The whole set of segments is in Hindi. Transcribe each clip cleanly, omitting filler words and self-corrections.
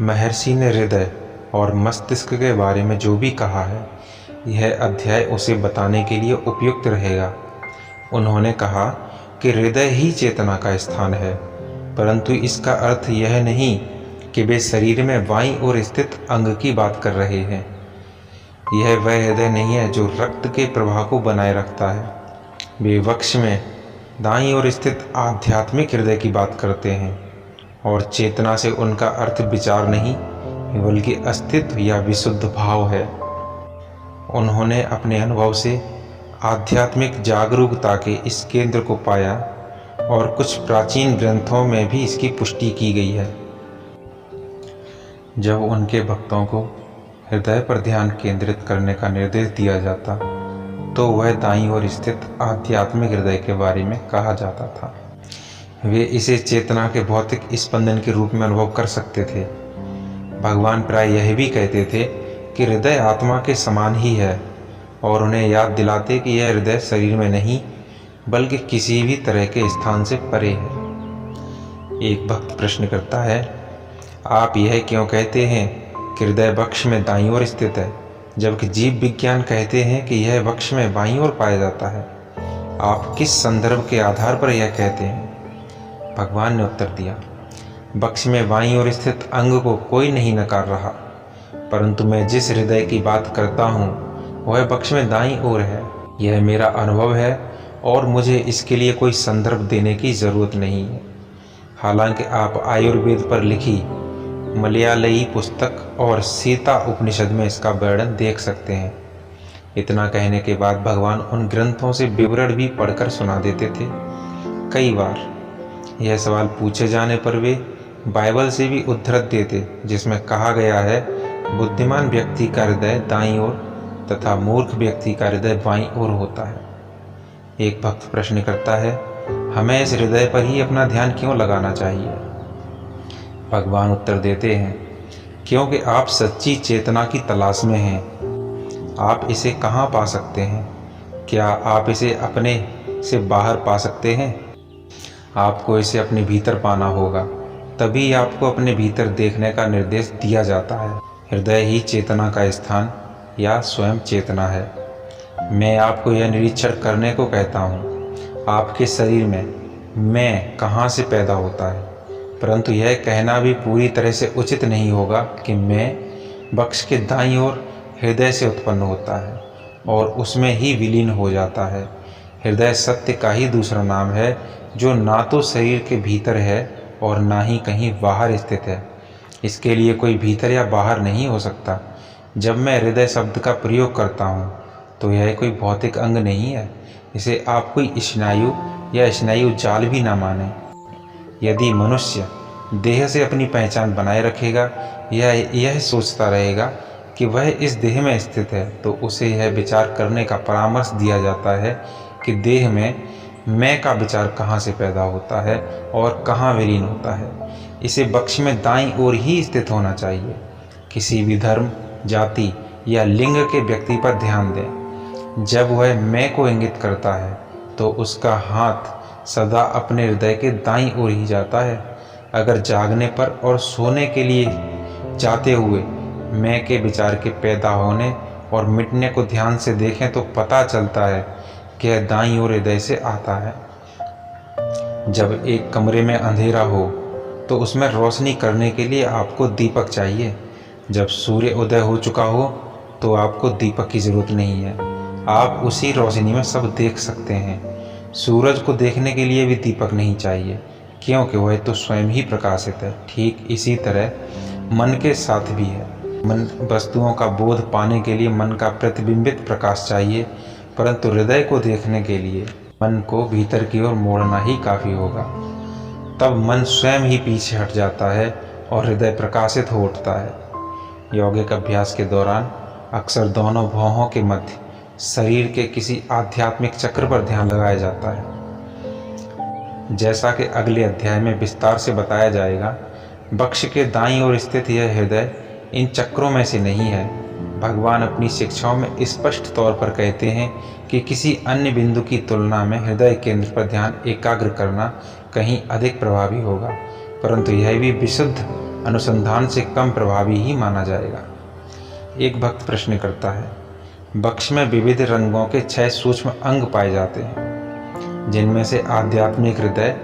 महर्षि ने हृदय और मस्तिष्क के बारे में जो भी कहा है, यह अध्याय उसे बताने के लिए उपयुक्त रहेगा। उन्होंने कहा कि हृदय ही चेतना का स्थान है, परंतु इसका अर्थ यह नहीं कि वे शरीर में बाईं ओर स्थित अंग की बात कर रहे हैं। यह वह हृदय नहीं है जो रक्त के प्रवाह को बनाए रखता है। वे वक्ष में दाईं ओर स्थित आध्यात्मिक हृदय की बात करते हैं, और चेतना से उनका अर्थ विचार नहीं बल्कि अस्तित्व या विशुद्ध भाव है। उन्होंने अपने अनुभव से आध्यात्मिक जागरूकता के इस केंद्र को पाया, और कुछ प्राचीन ग्रंथों में भी इसकी पुष्टि की गई है। जब उनके भक्तों को हृदय पर ध्यान केंद्रित करने का निर्देश दिया जाता, तो वह दाईं ओर स्थित आध्यात्मिक हृदय के बारे में कहा जाता था। वे इसे चेतना के भौतिक स्पंदन के रूप में अनुभव कर सकते थे। भगवान प्राय यह भी कहते थे कि हृदय आत्मा के समान ही है, और उन्हें याद दिलाते कि यह हृदय शरीर में नहीं बल्कि किसी भी तरह के स्थान से परे है। एक भक्त प्रश्न करता है, आप यह क्यों कहते हैं कि हृदय वक्ष में दाईं ओर स्थित है, जबकि जीव विज्ञान कहते हैं कि यह वक्ष में बाईं ओर पाया जाता है? आप किस संदर्भ के आधार पर यह कहते हैं? भगवान ने उत्तर दिया, वक्ष में बाईं ओर स्थित अंग को कोई नहीं नकार रहा, परंतु मैं जिस हृदय की बात करता हूँ वह वक्ष में दाईं ओर है। यह मेरा अनुभव है और मुझे इसके लिए कोई संदर्भ देने की जरूरत नहीं है। हालांकि आप आयुर्वेद पर लिखी मलयालयी पुस्तक और सीता उपनिषद में इसका वर्णन देख सकते हैं। इतना कहने के बाद भगवान उन ग्रंथों से विवरण भी पढ़कर सुना देते थे। कई बार यह सवाल पूछे जाने पर वे बाइबल से भी उद्धृत देते, जिसमें कहा गया है, बुद्धिमान व्यक्ति का हृदय दाईं ओर तथा मूर्ख व्यक्ति का हृदय बाईं ओर होता है। एक भक्त प्रश्न करता है, हमें इस हृदय पर ही अपना ध्यान क्यों लगाना चाहिए? भगवान उत्तर देते हैं, क्योंकि आप सच्ची चेतना की तलाश में हैं। आप इसे कहाँ पा सकते हैं? क्या आप इसे अपने से बाहर पा सकते हैं? आपको इसे अपने भीतर पाना होगा, तभी आपको अपने भीतर देखने का निर्देश दिया जाता है। हृदय ही चेतना का स्थान या स्वयं चेतना है। मैं आपको यह निरीक्षण करने को कहता हूँ, आपके शरीर में मैं कहाँ से पैदा होता है, परंतु यह कहना भी पूरी तरह से उचित नहीं होगा कि मैं वक्ष के दाईं ओर हृदय से उत्पन्न होता है और उसमें ही विलीन हो जाता है। हृदय सत्य का ही दूसरा नाम है, जो ना तो शरीर के भीतर है और ना ही कहीं बाहर स्थित है। इसके लिए कोई भीतर या बाहर नहीं हो सकता। जब मैं हृदय शब्द का प्रयोग करता हूँ तो यह कोई भौतिक अंग नहीं है। इसे आप कोई स्नायु या स्नायु जाल भी ना माने। यदि मनुष्य देह से अपनी पहचान बनाए रखेगा या यह सोचता रहेगा कि वह इस देह में स्थित है, तो उसे यह विचार करने का परामर्श दिया जाता है कि देह में मैं का विचार कहाँ से पैदा होता है और कहाँ विलीन होता है। इसे वक्ष में दाईं ओर ही स्थित होना चाहिए। किसी भी धर्म, जाति या लिंग के व्यक्ति पर ध्यान दें। जब वह मैं को इंगित करता है तो उसका हाथ सदा अपने हृदय के दाईं ओर ही जाता है। अगर जागने पर और सोने के लिए जाते हुए मैं के विचार के पैदा होने और मिटने को ध्यान से देखें तो पता चलता है कि यह दाईं ओर हृदय से आता है। जब एक कमरे में अंधेरा हो तो उसमें रोशनी करने के लिए आपको दीपक चाहिए। जब सूर्य उदय हो चुका हो तो आपको दीपक की जरूरत नहीं है। आप उसी रोशनी में सब देख सकते हैं। सूरज को देखने के लिए भी दीपक नहीं चाहिए, क्योंकि वह तो स्वयं ही प्रकाशित है। ठीक इसी तरह मन के साथ भी है। मन वस्तुओं का बोध पाने के लिए मन का प्रतिबिंबित प्रकाश चाहिए, परंतु हृदय को देखने के लिए मन को भीतर की ओर मोड़ना ही काफ़ी होगा। तब मन स्वयं ही पीछे हट जाता है और हृदय प्रकाशित हो उठता है। यौगिक अभ्यास के दौरान अक्सर दोनों भौहों के मध्य शरीर के किसी आध्यात्मिक चक्र पर ध्यान लगाया जाता है। जैसा कि अगले अध्याय में विस्तार से बताया जाएगा, वक्ष के दाईं ओर स्थित यह हृदय इन चक्रों में से नहीं है। भगवान अपनी शिक्षाओं में स्पष्ट तौर पर कहते हैं कि किसी अन्य बिंदु की तुलना में हृदय केंद्र पर ध्यान एकाग्र करना कहीं अधिक प्रभावी होगा, परंतु यह भी विशुद्ध अनुसंधान से कम प्रभावी ही माना जाएगा। एक भक्त प्रश्न करता है, वृक्ष में विविध रंगों के 6 सूक्ष्म अंग पाए जाते हैं, जिनमें से आध्यात्मिक हृदय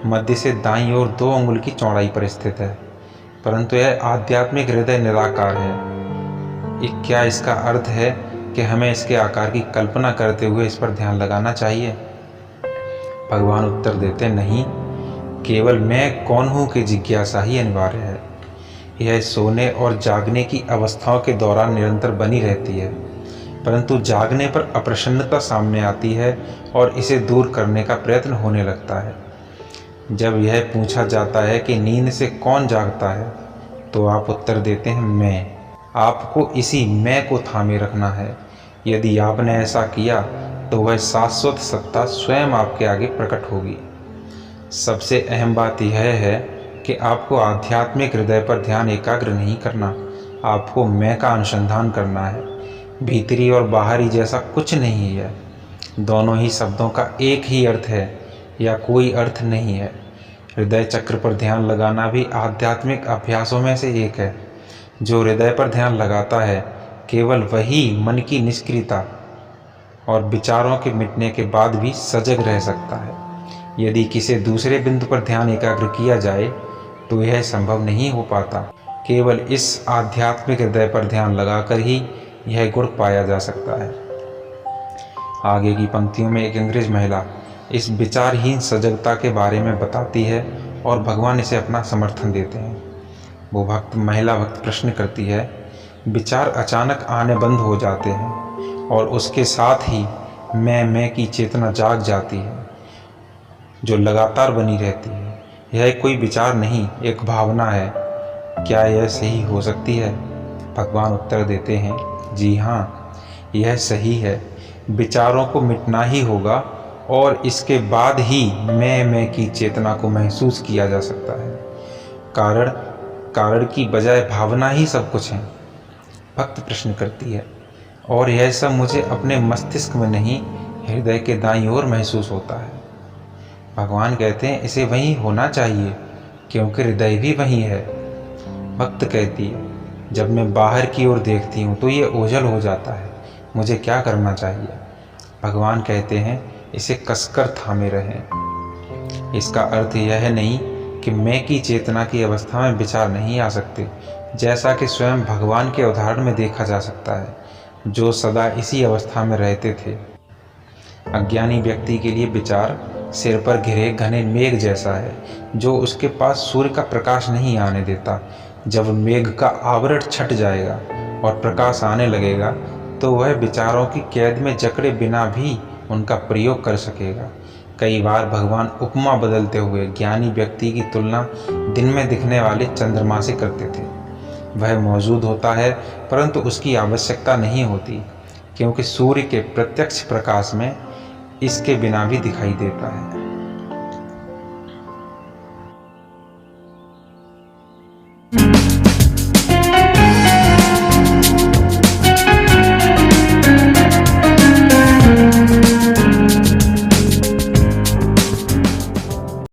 मध्य से दाईं ओर 2 अंगुल की चौड़ाई पर स्थित है, परंतु यह आध्यात्मिक हृदय निराकार है। क्या इसका अर्थ है कि हमें इसके आकार की कल्पना करते हुए इस पर ध्यान लगाना चाहिए? भगवान उत्तर देते, नहीं, केवल मैं कौन हूँ की जिज्ञासा ही अनिवार्य है। यह सोने और जागने की अवस्थाओं के दौरान निरंतर बनी रहती है, परंतु जागने पर अप्रसन्नता सामने आती है और इसे दूर करने का प्रयत्न होने लगता है। जब यह पूछा जाता है कि नींद से कौन जागता है, तो आप उत्तर देते हैं, मैं। आपको इसी मैं को थामे रखना है। यदि आपने ऐसा किया तो वह शाश्वत सत्ता स्वयं आपके आगे प्रकट होगी। सबसे अहम बात यह है कि आपको आध्यात्मिक हृदय पर ध्यान एकाग्र नहीं करना, आपको मैं का अनुसंधान करना है। भीतरी और बाहरी जैसा कुछ नहीं है। दोनों ही शब्दों का एक ही अर्थ है या कोई अर्थ नहीं है। हृदय चक्र पर ध्यान लगाना भी आध्यात्मिक अभ्यासों में से एक है। जो हृदय पर ध्यान लगाता है, केवल वही मन की निष्क्रियता और विचारों के मिटने के बाद भी सजग रह सकता है। यदि किसी दूसरे बिंदु पर ध्यान एकाग्र किया जाए तो यह संभव नहीं हो पाता। केवल इस आध्यात्मिक हृदय पर ध्यान लगाकर ही यह गुण पाया जा सकता है। आगे की पंक्तियों में एक अंग्रेज महिला इस विचारहीन सजगता के बारे में बताती है और भगवान इसे अपना समर्थन देते हैं। वो महिला भक्त प्रश्न करती है, विचार अचानक आने बंद हो जाते हैं और उसके साथ ही मैं की चेतना जाग जाती है, जो लगातार बनी रहती है। यह कोई विचार नहीं, एक भावना है। क्या यह सही हो सकती है? भगवान उत्तर देते हैं, जी हाँ, यह सही है। विचारों को मिटना ही होगा और इसके बाद ही मैं की चेतना को महसूस किया जा सकता है। कारण की बजाय भावना ही सब कुछ है। भक्त प्रश्न करती है, और यह सब मुझे अपने मस्तिष्क में नहीं, हृदय के दाईं ओर महसूस होता है। भगवान कहते हैं, इसे वहीं होना चाहिए, क्योंकि हृदय भी वहीं है। भक्त कहती है, जब मैं बाहर की ओर देखती हूँ तो ये ओझल हो जाता है, मुझे क्या करना चाहिए? भगवान कहते हैं, इसे कसकर थामे रहें। इसका अर्थ यह नहीं कि मैं की चेतना की अवस्था में विचार नहीं आ सकते, जैसा कि स्वयं भगवान के उदाहरण में देखा जा सकता है, जो सदा इसी अवस्था में रहते थे। अज्ञानी व्यक्ति के लिए विचार सिर पर घिरे घने मेघ जैसा है, जो उसके पास सूर्य का प्रकाश नहीं आने देता। जब मेघ का आवरण छट जाएगा और प्रकाश आने लगेगा, तो वह विचारों की कैद में जकड़े बिना भी उनका प्रयोग कर सकेगा। कई बार भगवान उपमा बदलते हुए ज्ञानी व्यक्ति की तुलना दिन में दिखने वाले चंद्रमा से करते थे। वह मौजूद होता है, परंतु उसकी आवश्यकता नहीं होती, क्योंकि सूर्य के प्रत्यक्ष प्रकाश में इसके बिना भी दिखाई देता है।